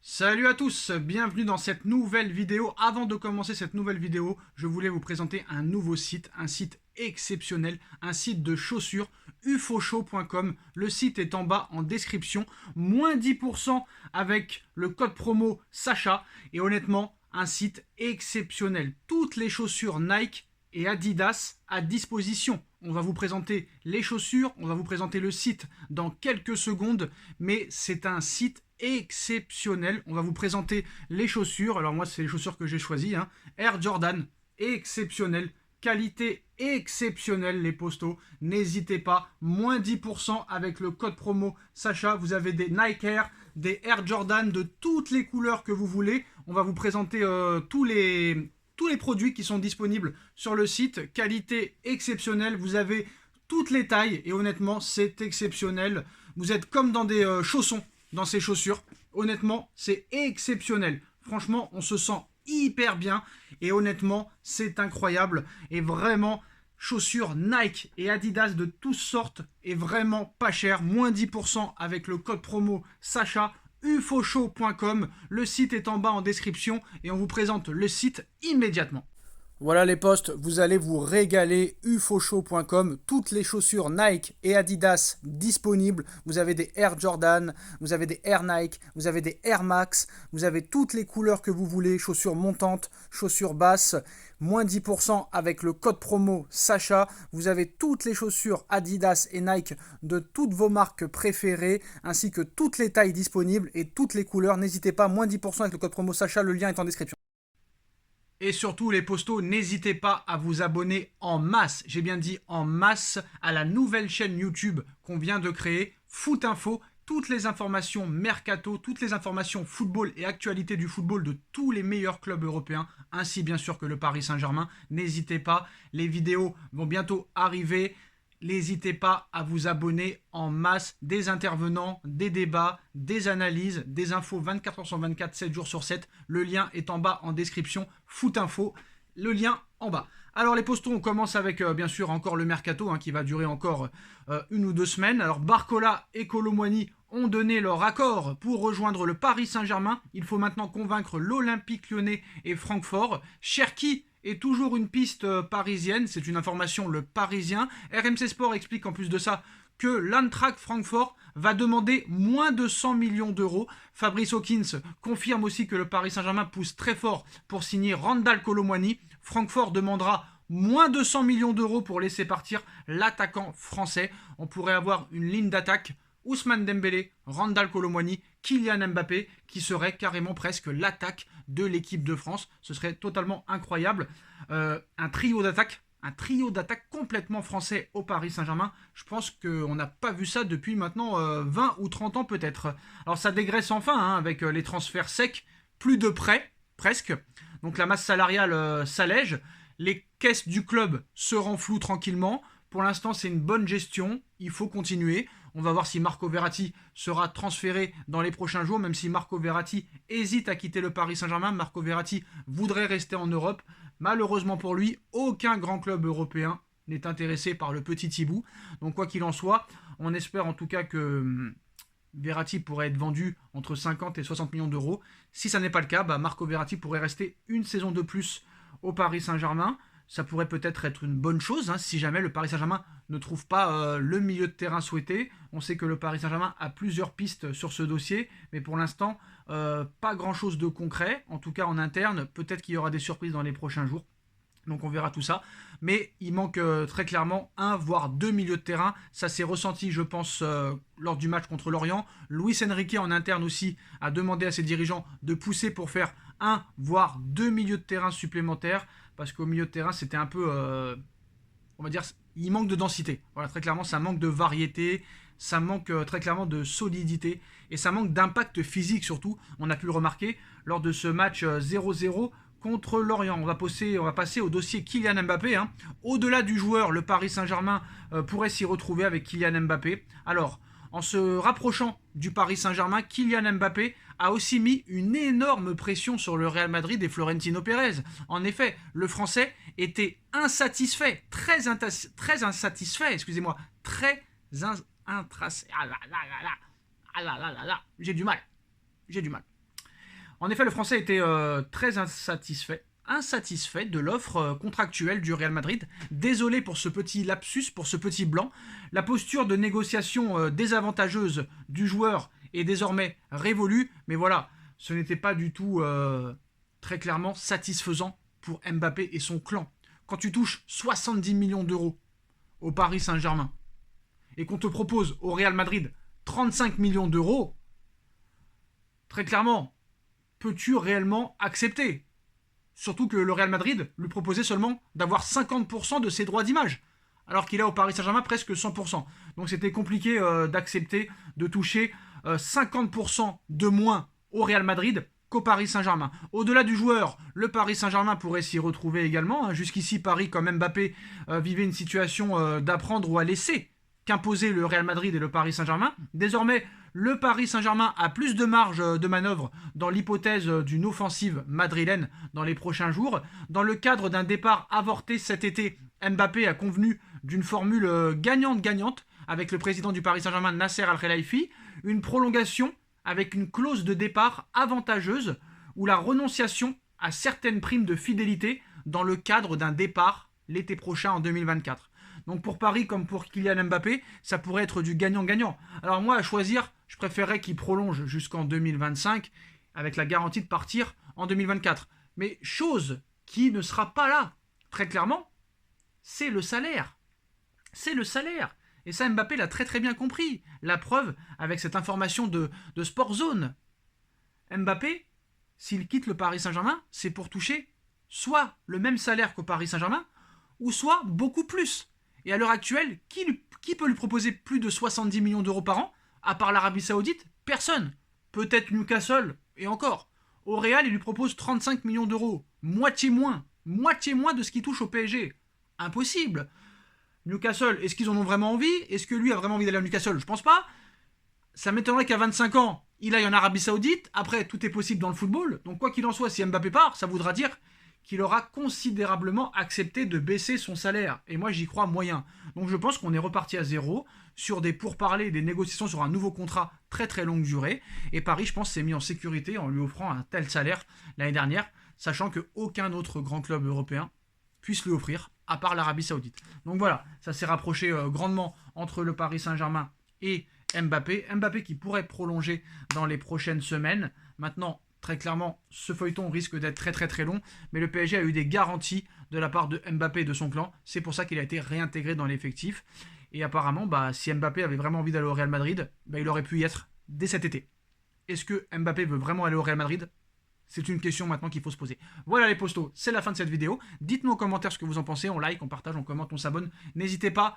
Salut à tous, bienvenue dans cette nouvelle vidéo. Avant de commencer cette nouvelle vidéo, je voulais vous présenter un nouveau site, un site exceptionnel, un site de chaussures, ufoshow.com. Le site est en bas en description, moins 10% avec le code promo Sacha. Et honnêtement, un site exceptionnel. Toutes les chaussures Nike et Adidas à disposition. On va vous présenter les chaussures, on va vous présenter le site dans quelques secondes, mais c'est un site exceptionnel. On va vous présenter les chaussures. Alors moi, c'est les chaussures que j'ai choisies. Air Jordan, exceptionnel. Qualité exceptionnelle, les postaux. N'hésitez pas, moins 10% avec le code promo Sacha. Vous avez des Nike Air, des Air Jordan de toutes les couleurs que vous voulez. On va vous présenter tous les produits qui sont disponibles sur le site. Qualité exceptionnelle. Vous avez toutes les tailles et honnêtement, c'est exceptionnel. Vous êtes comme dans des chaussons dans ces chaussures. Honnêtement, c'est exceptionnel. Franchement, on se sent hyper bien et honnêtement, c'est incroyable. Et vraiment, chaussures Nike et Adidas de toutes sortes et vraiment pas cher. Moins 10% avec le code promo Sacha. ufoshow.com. Le site est en bas en description et on vous présente le site immédiatement. Voilà les posts, vous allez vous régaler, ufoshow.com, toutes les chaussures Nike et Adidas disponibles. Vous avez des Air Jordan, vous avez des Air Nike, vous avez des Air Max, vous avez toutes les couleurs que vous voulez, chaussures montantes, chaussures basses, moins 10% avec le code promo Sacha. Vous avez toutes les chaussures Adidas et Nike de toutes vos marques préférées, ainsi que toutes les tailles disponibles et toutes les couleurs. N'hésitez pas, moins 10% avec le code promo Sacha, le lien est en description. Et surtout les postos, n'hésitez pas à vous abonner en masse, j'ai bien dit en masse, à la nouvelle chaîne YouTube qu'on vient de créer, Foot Info. Toutes les informations mercato, toutes les informations football et actualité du football de tous les meilleurs clubs européens, ainsi bien sûr que le Paris Saint-Germain. N'hésitez pas, les vidéos vont bientôt arriver. N'hésitez pas à vous abonner en masse, des intervenants, des débats, des analyses, des infos 24 h sur 24, 7 jours sur 7. Le lien est en bas en description, Foot Info, le lien en bas. Alors les postons, on commence avec bien sûr encore le mercato qui va durer encore une ou deux semaines. Alors Barcola et Kolo Muani ont donné leur accord pour rejoindre le Paris Saint-Germain. Il faut maintenant convaincre l'Olympique Lyonnais et Francfort. Cherki est toujours une piste parisienne, c'est une information Le Parisien. RMC Sport explique en plus de ça que l'Eintracht Francfort va demander moins de 100 millions d'euros. Fabrice Hawkins confirme aussi que le Paris Saint-Germain pousse très fort pour signer Randal Kolo Muani. Francfort demandera moins de 100 millions d'euros pour laisser partir l'attaquant français. On pourrait avoir une ligne d'attaque Ousmane Dembélé, Randal Kolo Muani, Kylian Mbappé, qui serait carrément presque l'attaque de l'équipe de France. Ce serait totalement incroyable. Un trio d'attaque complètement français au Paris Saint-Germain. Je pense qu'on n'a pas vu ça depuis maintenant 20 ou 30 ans peut-être. Alors ça dégraisse enfin avec les transferts secs, plus de prêts, presque. Donc la masse salariale s'allège. Les caisses du club se renflouent tranquillement. Pour l'instant, c'est une bonne gestion. Il faut continuer. On va voir si Marco Verratti sera transféré dans les prochains jours, même si Marco Verratti hésite à quitter le Paris Saint-Germain. Marco Verratti voudrait rester en Europe. Malheureusement pour lui, aucun grand club européen n'est intéressé par le petit Hibou. Donc quoi qu'il en soit, on espère en tout cas que Verratti pourrait être vendu entre 50 et 60 millions d'euros. Si ça n'est pas le cas, Marco Verratti pourrait rester une saison de plus au Paris Saint-Germain. Ça pourrait peut-être être une bonne chose si jamais le Paris Saint-Germain ne trouve pas le milieu de terrain souhaité. On sait que le Paris Saint-Germain a plusieurs pistes sur ce dossier, mais pour l'instant, pas grand-chose de concret, en tout cas en interne. Peut-être qu'il y aura des surprises dans les prochains jours. Donc on verra tout ça. Mais il manque très clairement un, voire deux milieux de terrain. Ça s'est ressenti, je pense, lors du match contre Lorient. Luis Enrique, en interne aussi, a demandé à ses dirigeants de pousser pour faire un, voire deux milieux de terrain supplémentaires. Parce qu'au milieu de terrain, c'était un peu... on va dire, il manque de densité. Voilà, très clairement, ça manque de variété. Ça manque très clairement de solidité. Et ça manque d'impact physique surtout. On a pu le remarquer lors de ce match 0-0 contre Lorient. On va passer au dossier Kylian Mbappé. Au-delà du joueur, le Paris Saint-Germain pourrait s'y retrouver avec Kylian Mbappé. Alors, en se rapprochant du Paris Saint-Germain, Kylian Mbappé a aussi mis une énorme pression sur le Real Madrid et Florentino Pérez. En effet, le Français était insatisfait, très insatisfait, excusez-moi, très insatisfait. Ah là là là là, ah là là là là, j'ai du mal. En effet, le Français était très insatisfait de l'offre contractuelle du Real Madrid. Désolé pour ce petit lapsus, pour ce petit blanc. La posture de négociation désavantageuse du joueur est désormais révolue, mais voilà, ce n'était pas du tout très clairement satisfaisant pour Mbappé et son clan. Quand tu touches 70 millions d'euros au Paris Saint-Germain et qu'on te propose au Real Madrid 35 millions d'euros, très clairement, peux-tu réellement accepter? Surtout que le Real Madrid lui proposait seulement d'avoir 50% de ses droits d'image, alors qu'il a au Paris Saint-Germain presque 100%. Donc c'était compliqué d'accepter de toucher 50% de moins au Real Madrid qu'au Paris Saint-Germain. Au-delà du joueur, le Paris Saint-Germain pourrait s'y retrouver également. Jusqu'ici, Paris, comme Mbappé, vivait une situation d'apprendre ou à laisser qu'imposer le Real Madrid et le Paris Saint-Germain. Désormais, le Paris Saint-Germain a plus de marge de manœuvre dans l'hypothèse d'une offensive madrilène dans les prochains jours. Dans le cadre d'un départ avorté cet été, Mbappé a convenu d'une formule gagnante-gagnante avec le président du Paris Saint-Germain, Nasser Al-Khelaifi, une prolongation avec une clause de départ avantageuse ou la renonciation à certaines primes de fidélité dans le cadre d'un départ l'été prochain en 2024. Donc pour Paris comme pour Kylian Mbappé, ça pourrait être du gagnant-gagnant. Alors moi, à choisir, je préférerais qu'il prolonge jusqu'en 2025 avec la garantie de partir en 2024. Mais chose qui ne sera pas là, très clairement, c'est le salaire. C'est le salaire. Et ça, Mbappé l'a très très bien compris. La preuve avec cette information de Sport Zone. Mbappé, s'il quitte le Paris Saint-Germain, c'est pour toucher soit le même salaire qu'au Paris Saint-Germain, ou soit beaucoup plus. Et à l'heure actuelle, qui peut lui proposer plus de 70 millions d'euros par an, à part l'Arabie Saoudite? Personne. Peut-être Newcastle, et encore. Au Real, il lui propose 35 millions d'euros. Moitié moins de ce qu'il touche au PSG. Impossible. Newcastle, est-ce qu'ils en ont vraiment envie? Est-ce que lui a vraiment envie d'aller à Newcastle? Je pense pas. Ça m'étonnerait qu'à 25 ans, il aille en Arabie Saoudite. Après, tout est possible dans le football. Donc quoi qu'il en soit, si Mbappé part, ça voudra dire qu'il aura considérablement accepté de baisser son salaire. Et moi, j'y crois moyen. Donc je pense qu'on est reparti à zéro sur des pourparlers, des négociations sur un nouveau contrat très très longue durée. Et Paris, je pense, s'est mis en sécurité en lui offrant un tel salaire l'année dernière, sachant qu'aucun autre grand club européen puisse lui offrir, à part l'Arabie Saoudite. Donc voilà, ça s'est rapproché grandement entre le Paris Saint-Germain et Mbappé. Mbappé qui pourrait prolonger dans les prochaines semaines. Maintenant, très clairement, ce feuilleton risque d'être très très très long, mais le PSG a eu des garanties de la part de Mbappé et de son clan. C'est pour ça qu'il a été réintégré dans l'effectif. Et apparemment, si Mbappé avait vraiment envie d'aller au Real Madrid, il aurait pu y être dès cet été. Est-ce que Mbappé veut vraiment aller au Real Madrid? C'est une question maintenant qu'il faut se poser. Voilà les postos, c'est la fin de cette vidéo. Dites-nous en commentaire ce que vous en pensez, on like, on partage, on commente, on s'abonne. N'hésitez pas